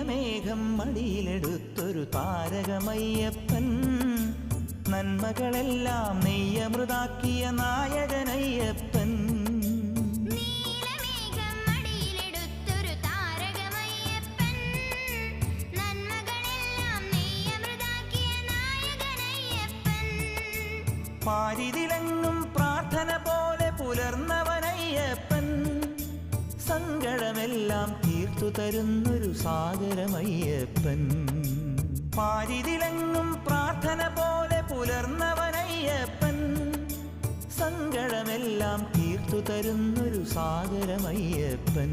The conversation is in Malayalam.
നീലമേഘം മടിയിലെടുത്തൊരു താരകമയ്യപ്പൻ നന്മകളെല്ലാം നെയ്യമൃതാക്കിയ നായകനയ്യപ്പൻ പാരിതിലെങ്ങും പ്രാർത്ഥന പോലെ പുലർന്നവനയ്യപ്പൻ സങ്കടമെല്ലാം തീർത്തു തരുന്നൊരു സാഗരമയ്യപ്പൻ പാരിതിലെങ്ങും പ്രാർത്ഥന പോലെ പുലർന്നവനയ്യപ്പൻ സങ്കടമെല്ലാം തീർത്തു തരുന്നൊരു സാഗരമയ്യപ്പൻ